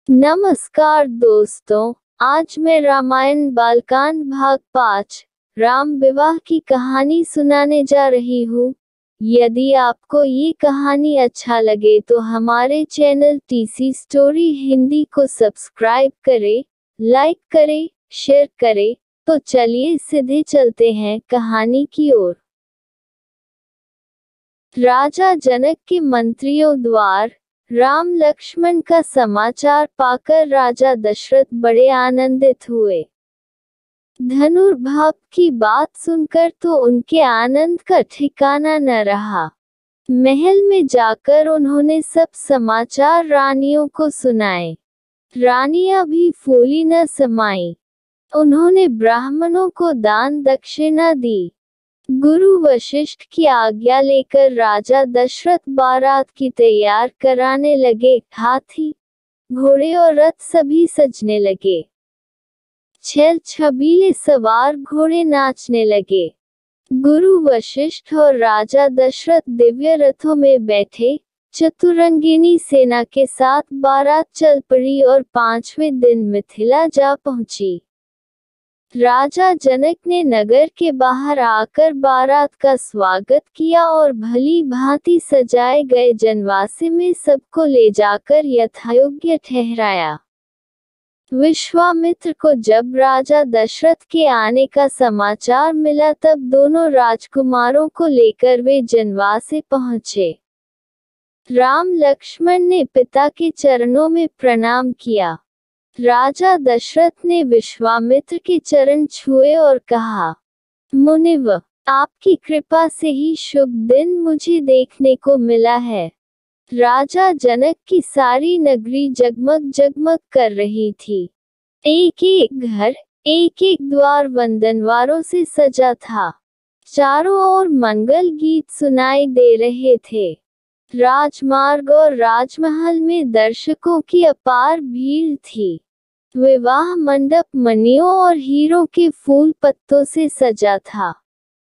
नमस्कार दोस्तों, आज मैं रामायण बालकांड भाग 5 राम विवाह की कहानी सुनाने जा रही हूँ। यदि आपको ये कहानी अच्छा लगे तो हमारे चैनल टीसी स्टोरी हिंदी को सब्सक्राइब करें, लाइक करें, शेयर करें। तो चलिए सीधे चलते हैं कहानी की ओर। राजा जनक के मंत्रियों द्वारा राम लक्ष्मण का समाचार पाकर राजा दशरथ बड़े आनंदित हुए। धनुर्भाव की बात सुनकर तो उनके आनंद का ठिकाना न रहा। महल में जाकर उन्होंने सब समाचार रानियों को सुनाए। रानियां भी फूली न समाई। उन्होंने ब्राह्मणों को दान दक्षिणा दी। गुरु वशिष्ठ की आज्ञा लेकर राजा दशरथ बारात की तैयार कराने लगे। हाथी, घोड़े और रथ सभी सजने लगे। छल छबीले सवार घोड़े नाचने लगे। गुरु वशिष्ठ और राजा दशरथ दिव्य रथों में बैठे चतुरंगिनी सेना के साथ बारात चल पड़ी और 5वें दिन मिथिला जा पहुंची। राजा जनक ने नगर के बाहर आकर बारात का स्वागत किया और भली भांति सजाए गए जनवासे में सबको ले जाकर यथायोग्य ठहराया। विश्वामित्र को जब राजा दशरथ के आने का समाचार मिला तब दोनों राजकुमारों को लेकर वे जनवासे पहुंचे। राम लक्ष्मण ने पिता के चरणों में प्रणाम किया। राजा दशरथ ने विश्वामित्र के चरण छुए और कहा, मुनिव, आपकी कृपा से ही शुभ दिन मुझे देखने को मिला है। राजा जनक की सारी नगरी जगमग जगमग कर रही थी। एक एक घर, एक एक द्वार वंदनवारों से सजा था। चारों ओर मंगल गीत सुनाई दे रहे थे। राजमार्ग और राजमहल में दर्शकों की अपार भीड़ थी। विवाह मंडप मणियों और हीरों के फूल पत्तों से सजा था।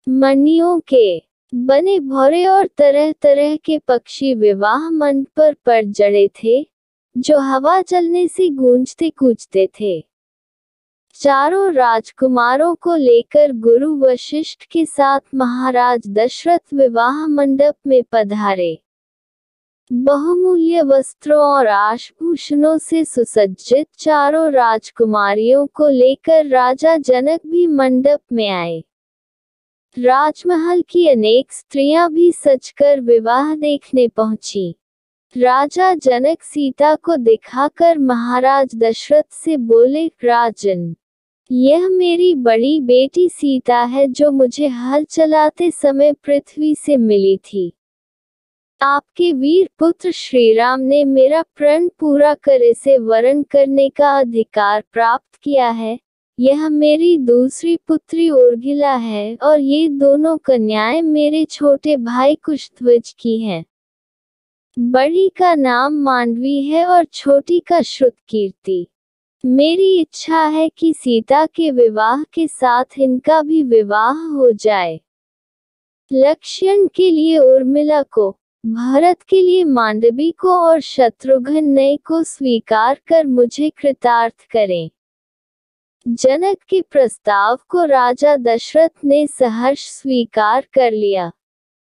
मणियों के बने भौरे और तरह तरह के पक्षी विवाह मंडप पर जड़े थे, जो हवा चलने से गूंजते कूजते थे। चारों राजकुमारों को लेकर गुरु वशिष्ठ के साथ महाराज दशरथ विवाह मंडप में पधारे। बहुमूल्य वस्त्रों और आभूषणों से सुसज्जित चारों राजकुमारियों को लेकर राजा जनक भी मंडप में आए। राजमहल की अनेक स्त्रियां भी सजकर विवाह देखने पहुंची। राजा जनक सीता को दिखाकर महाराज दशरथ से बोले, राजन, यह मेरी बड़ी बेटी सीता है जो मुझे हल चलाते समय पृथ्वी से मिली थी। आपके वीर पुत्र श्रीराम ने मेरा प्रण पूरा कर इसे वरण करने का अधिकार प्राप्त किया है। यह मेरी दूसरी पुत्री उर्मिला है और ये दोनों कन्याएं मेरे छोटे भाई कुशध्वज की हैं। बड़ी का नाम मांडवी है और छोटी का श्रुतकीर्ति। मेरी इच्छा है कि सीता के विवाह के साथ इनका भी विवाह हो जाए। लक्ष्मण के लिए उर्मिला को, भरत के लिए मांडवी को और शत्रुघ्न नए को स्वीकार कर मुझे कृतार्थ करें। जनक के प्रस्ताव को राजा दशरथ ने सहर्ष स्वीकार कर लिया।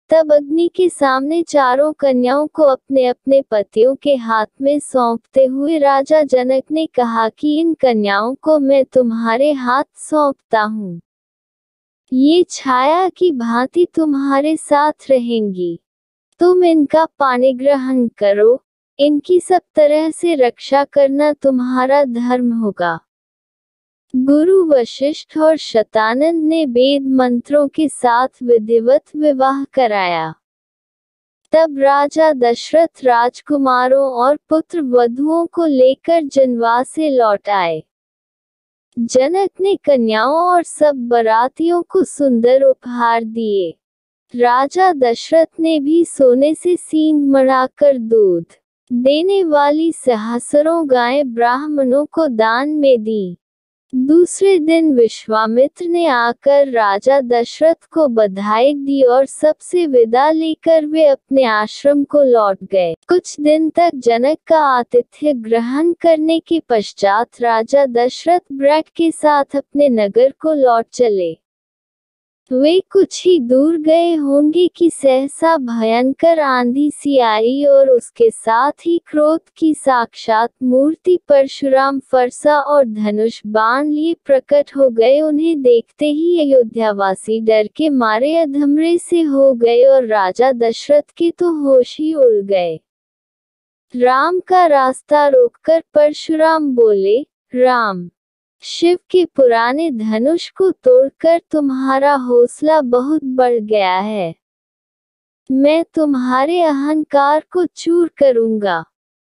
तब अग्नि के सामने चारों कन्याओं को अपने अपने पतियों के हाथ में सौंपते हुए राजा जनक ने कहा कि इन कन्याओं को मैं तुम्हारे हाथ सौंपता हूँ। ये छाया की भांति तुम्हारे साथ रहेंगी। तुम इनका पाणिग्रहण करो। इनकी सब तरह से रक्षा करना तुम्हारा धर्म होगा। गुरु वशिष्ठ और शतानंद ने वेद मंत्रों के साथ विधिवत विवाह कराया। तब राजा दशरथ राजकुमारों और पुत्र वधुओं को लेकर जनवासे लौट आए। जनक ने कन्याओं और सब बरातियों को सुंदर उपहार दिए। राजा दशरथ ने भी सोने से सींग मढ़ाकर दूध देने वाली सहस्रों गायें ब्राह्मणों को दान में दी। दूसरे दिन विश्वामित्र ने आकर राजा दशरथ को बधाई दी और सबसे विदा लेकर वे अपने आश्रम को लौट गए। कुछ दिन तक जनक का आतिथ्य ग्रहण करने के पश्चात राजा दशरथ ब्रैड के साथ अपने नगर को लौट चले। वे कुछ ही दूर गए होंगे कि सहसा भयंकर आंधी सी आई और उसके साथ ही क्रोध की साक्षात मूर्ति परशुराम फरसा और धनुष बाण लिए प्रकट हो गए। उन्हें देखते ही अयोध्यावासी डर के मारे अधमरे से हो गए और राजा दशरथ के तो होश ही उड़ गए। राम का रास्ता रोककर परशुराम बोले, राम, शिव के पुराने धनुष को तोड़कर तुम्हारा हौसला बहुत बढ़ गया है। मैं तुम्हारे अहंकार को चूर करूंगा।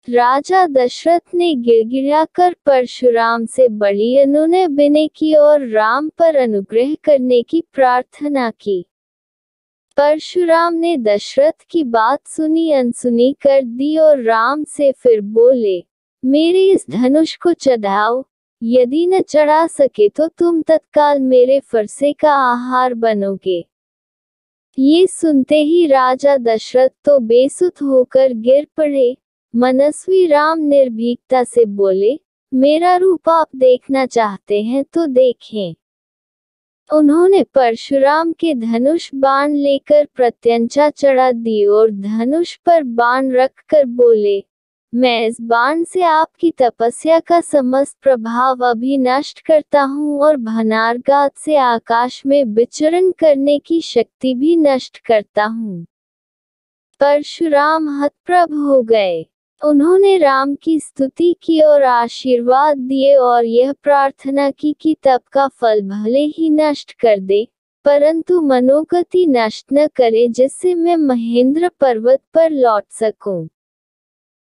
राजा दशरथ ने गिड़गिड़ाकर परशुराम से बड़ी अनुनय विनय की और राम पर अनुग्रह करने की प्रार्थना की। परशुराम ने दशरथ की बात सुनी अनसुनी कर दी और राम से फिर बोले, मेरे इस धनुष को चढ़ाओ, यदि न चढ़ा सके तो तुम तत्काल मेरे फरसे का आहार बनोगे। ये सुनते ही राजा दशरथ तो बेसुध होकर गिर पड़े। मनस्वी राम निर्भीकता से बोले, मेरा रूप आप देखना चाहते हैं तो देखें। उन्होंने परशुराम के धनुष बाण लेकर प्रत्यंचा चढ़ा दी और धनुष पर बाण रखकर बोले, मैं इस बाण से आपकी तपस्या का समस्त प्रभाव अभी नष्ट करता हूँ और भनारघात से आकाश में विचरण करने की शक्ति भी नष्ट करता हूँ। परशुराम हतप्रभ हो गए। उन्होंने राम की स्तुति की और आशीर्वाद दिए और यह प्रार्थना की कि तप का फल भले ही नष्ट कर दे, परंतु मनोगति नष्ट न करे, जिससे मैं महेंद्र पर्वत पर लौट सकूं।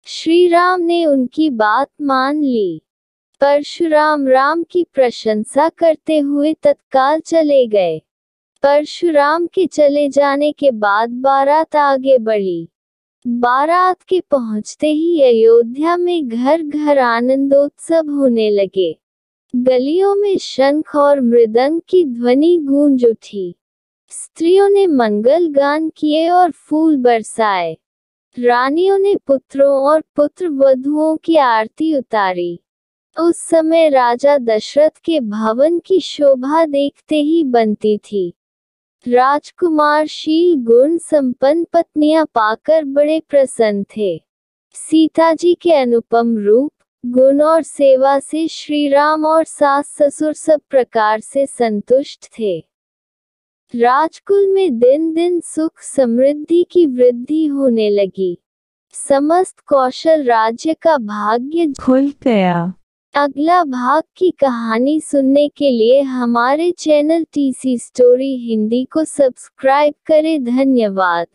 श्री राम ने उनकी बात मान ली। परशुराम राम की प्रशंसा करते हुए तत्काल चले गए। परशुराम के चले जाने के बाद बारात आगे बढ़ी। बारात के पहुंचते ही अयोध्या में घर घर आनंदोत्सव होने लगे। गलियों में शंख और मृदंग की ध्वनि गूंज उठी। स्त्रियों ने मंगल गान किए और फूल बरसाए। रानियों ने पुत्रों और पुत्र वधुओं की आरती उतारी। उस समय राजा दशरथ के भवन की शोभा देखते ही बनती थी। राजकुमार शील गुण संपन्न पत्नियां पाकर बड़े प्रसन्न थे। सीता जी के अनुपम रूप, गुण और सेवा से श्री राम और सास ससुर सब प्रकार से संतुष्ट थे। राजकुल में दिन दिन सुख समृद्धि की वृद्धि होने लगी। समस्त कौशल राज्य का भाग्य खुल गया। अगला भाग की कहानी सुनने के लिए हमारे चैनल टीसी स्टोरी हिंदी को सब्सक्राइब करें। धन्यवाद।